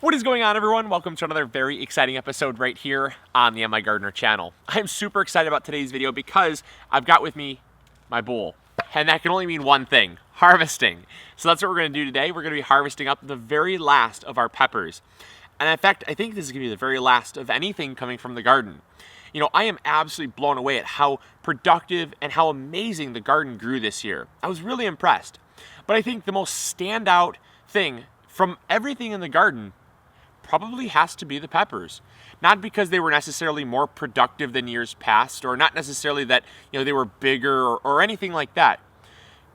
What is going on, everyone? Welcome to another very exciting episode right here on the MIgardener channel. I'm super excited about today's video because I've got with me my bowl. And that can only mean one thing, harvesting. So that's what we're going to do today. We're going to be harvesting up the very last of our peppers. And in fact, I think this is going to be the very last of anything coming from the garden. You know, I am absolutely blown away at how productive and how amazing the garden grew this year. I was really impressed. But I think the most standout thing from everything in the garden probably has to be the peppers. Not because they were necessarily more productive than years past, or not necessarily that, they were bigger or anything like that,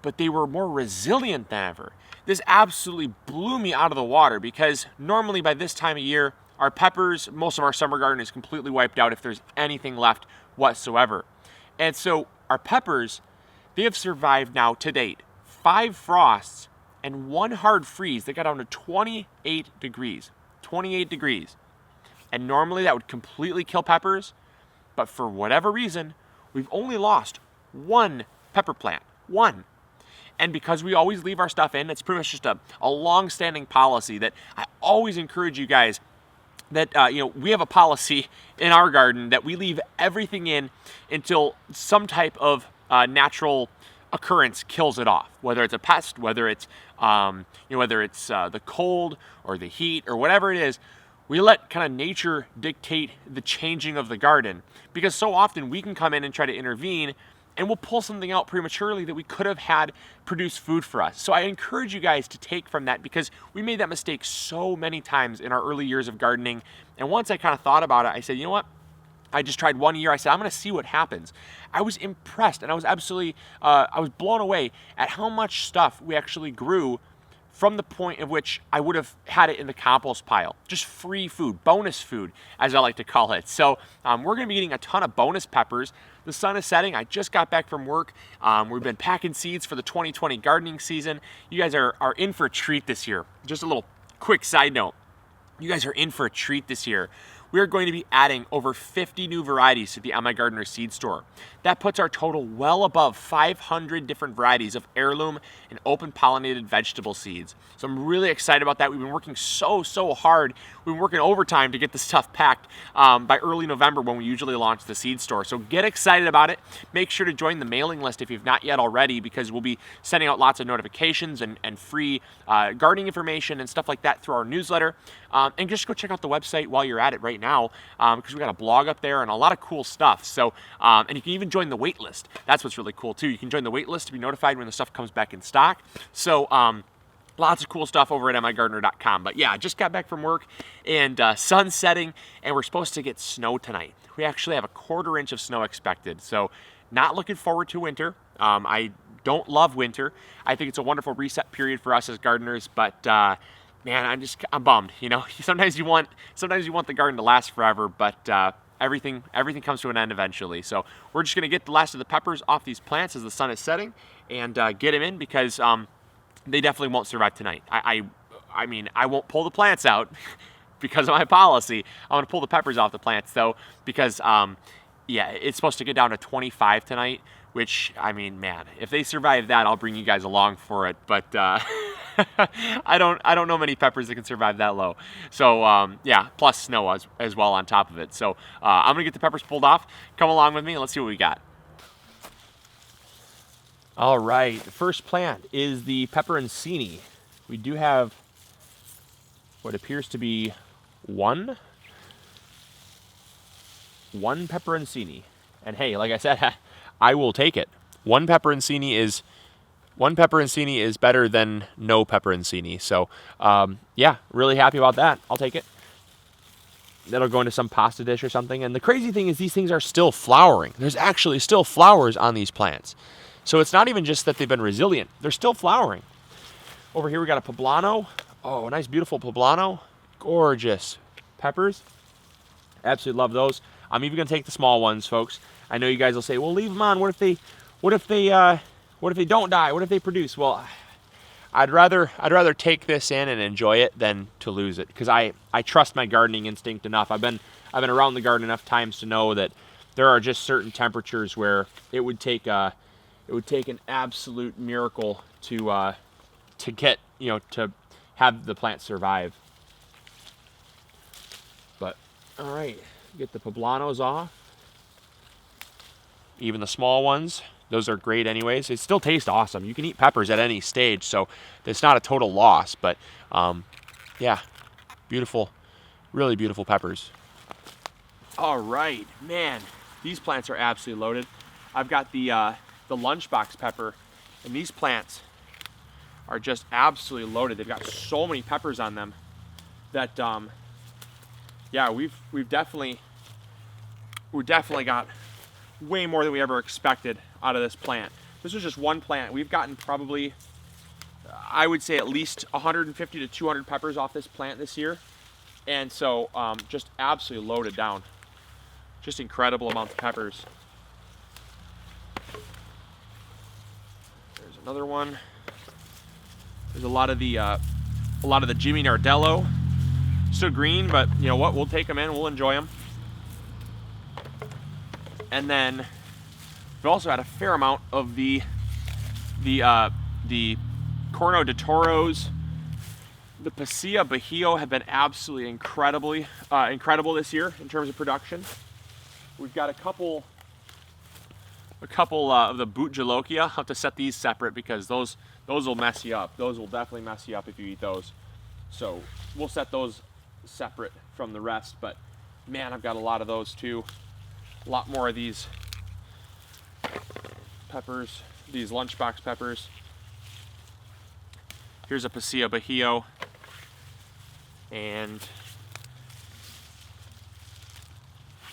but they were more resilient than ever. This absolutely blew me out of the water because normally by this time of year, our peppers, most of our summer garden is completely wiped out if there's anything left whatsoever. And so our peppers, they have survived now to date 5 frosts and 1 hard freeze. They got down to 28 degrees. 28 degrees. And normally that would completely kill peppers, but for whatever reason, we've only lost 1 pepper plant. 1. And because we always leave our stuff in, it's pretty much just a long-standing policy that I always encourage you guys that, we have a policy in our garden that we leave everything in until some type of natural occurrence kills it off, whether it's a pest, whether it's the cold or the heat or whatever it is. We let kind of nature dictate the changing of the garden, because so often we can come in and try to intervene and we'll pull something out prematurely that we could have had produce food for us. So I encourage you guys to take from that, because we made that mistake so many times in our early years of gardening. And once I kind of thought about it, I said, you know what? I just tried 1 year. I said, I'm going to see what happens. I was impressed, and I was absolutely, I was blown away at how much stuff we actually grew from the point of which I would have had it in the compost pile. Just free food, bonus food, as I like to call it. So we're going to be eating a ton of bonus peppers. The sun is setting. I just got back from work. We've been packing seeds for the 2020 gardening season. You guys are in for a treat this year. Just a little quick side note. You guys are in for a treat this year. We are going to be adding over 50 new varieties to the MIgardener seed store. That puts our total well above 500 different varieties of heirloom and open pollinated vegetable seeds. So I'm really excited about that. We've been working so hard. We've been working overtime to get this stuff packed by early November, when we usually launch the seed store. So get excited about it. Make sure to join the mailing list if you've not yet already, because we'll be sending out lots of notifications and free gardening information and stuff like that through our newsletter. And just go check out the website while you're at it right now, because we got a blog up there and a lot of cool stuff. So, and you can even join the wait list. That's what's really cool too. You can join the wait list to be notified when the stuff comes back in stock. So, lots of cool stuff over at MIgardener.com. But yeah, I just got back from work, and sun's setting, and we're supposed to get snow tonight. We actually have a 1/4 inch of snow expected. So, not looking forward to winter. I don't love winter. I think it's a wonderful reset period for us as gardeners, but man, I'm bummed. Sometimes you want the garden to last forever, but everything comes to an end eventually. So we're just gonna get the last of the peppers off these plants as the sun is setting, and get them in, because they definitely won't survive tonight. I mean, I won't pull the plants out because of my policy. I want to pull the peppers off the plants though, because yeah, it's supposed to get down to 25 tonight, which, I mean, man, if they survive that, I'll bring you guys along for it. But I don't know many peppers that can survive that low. So yeah, plus snow as well on top of it. So I'm gonna get the peppers pulled off. Come along with me and let's see what we got. All right, the first plant is the peperoncini. We do have what appears to be one peperoncini. And hey, like I said, I will take it. One peperoncini is better than no peperoncini. So yeah, really happy about that. I'll take it. That'll go into some pasta dish or something. And the crazy thing is, these things are still flowering. There's actually still flowers on these plants. So it's not even just that they've been resilient. They're still flowering. Over here we got a poblano. Oh, a nice beautiful poblano. Gorgeous peppers. Absolutely love those. I'm even gonna take the small ones, folks. I know you guys will say, well, leave them on. What if they don't die? What if they produce? Well, I'd rather take this in and enjoy it than to lose it, because I trust my gardening instinct enough. I've been around the garden enough times to know that there are just certain temperatures where it would take an absolute miracle to get, to have the plant survive. All right, get the poblanos off. Even the small ones, those are great anyways. They still taste awesome. You can eat peppers at any stage, so it's not a total loss. But yeah, beautiful, really beautiful peppers. All right, man, these plants are absolutely loaded. I've got the lunchbox pepper, and these plants are just absolutely loaded. They've got so many peppers on them that yeah, we've definitely got way more than we ever expected out of this plant. This was just one plant. We've gotten probably, I would say, at least 150 to 200 peppers off this plant this year. And so just absolutely loaded down. Just incredible amounts of peppers. There's another one. There's a lot of the Jimmy Nardello. Still green, but you know what? We'll take them in. We'll enjoy them. And then we've also had a fair amount of the Corno de Toros. The Pasilla Bajío have been absolutely incredible this year in terms of production. We've got a couple of the Boot Jalokia. I'll have to set these separate because those will mess you up. Those will definitely mess you up if you eat those. So we'll set those separate from the rest. But man, I've got a lot of those too. A lot more of these peppers, these lunchbox peppers. Here's a Pasilla Bajío. And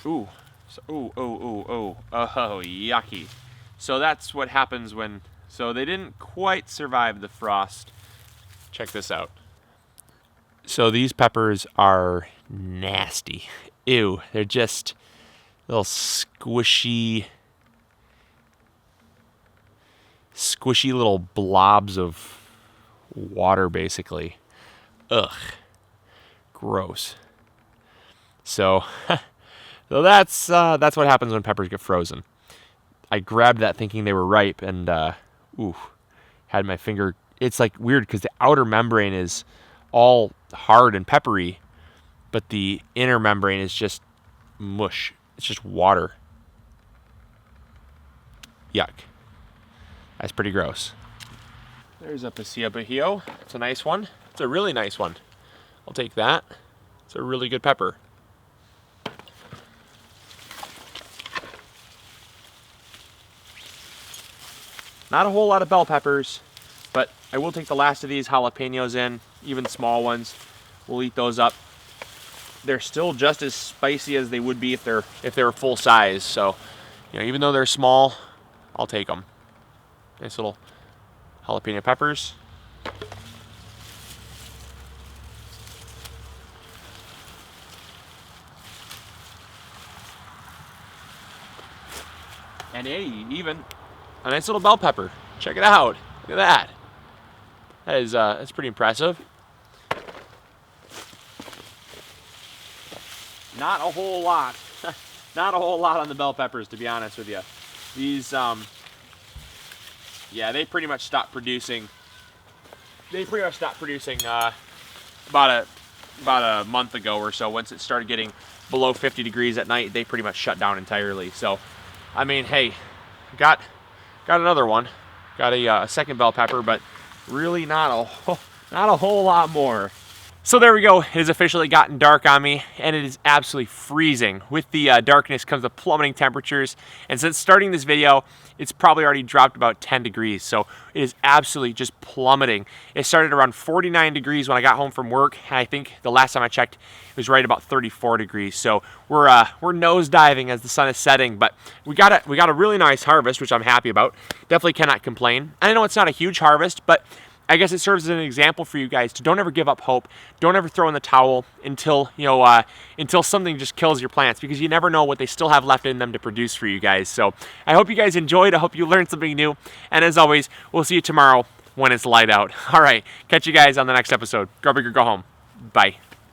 oh, yucky. So that's what happens when, so they didn't quite survive the frost. Check this out. So these peppers are nasty. Ew, they're just little squishy little blobs of water, basically. Ugh, gross. So, so that's what happens when peppers get frozen. I grabbed that thinking they were ripe, and had my finger. It's like weird because the outer membrane is all hard and peppery, but the inner membrane is just mush. It's just water. Yuck. That's pretty gross. There's a Pasilla Bajío. It's a nice one. It's a really nice one. I'll take that. It's a really good pepper. Not a whole lot of bell peppers, but I will take the last of these jalapenos in, even small ones. We'll eat those up. They're still just as spicy as they would be if they were full size. So, you know, even though they're small, I'll take them. Nice little jalapeno peppers. And hey, even a nice little bell pepper. Check it out. Look at that. That is that's pretty impressive. Not a whole lot. Not a whole lot on the bell peppers, to be honest with you. These yeah, they pretty much stopped producing. They pretty much stopped producing about a month ago or so. Once it started getting below 50 degrees at night, they pretty much shut down entirely. So, I mean, hey, got another one. Got a second bell pepper, but really not a whole lot more. So there we go. It has officially gotten dark on me, and it is absolutely freezing. With the darkness comes the plummeting temperatures, and since starting this video, it's probably already dropped about 10 degrees, so it is absolutely just plummeting. It started around 49 degrees when I got home from work, and I think the last time I checked, it was right about 34 degrees. So we're nosediving as the sun is setting, but we got a really nice harvest, which I'm happy about. Definitely cannot complain. I know it's not a huge harvest, but I guess it serves as an example for you guys to don't ever give up hope. Don't ever throw in the towel until until something just kills your plants, because you never know what they still have left in them to produce for you guys. So I hope you guys enjoyed. I hope you learned something new. And as always, we'll see you tomorrow when it's light out. All right, catch you guys on the next episode. Go big or go home. Bye.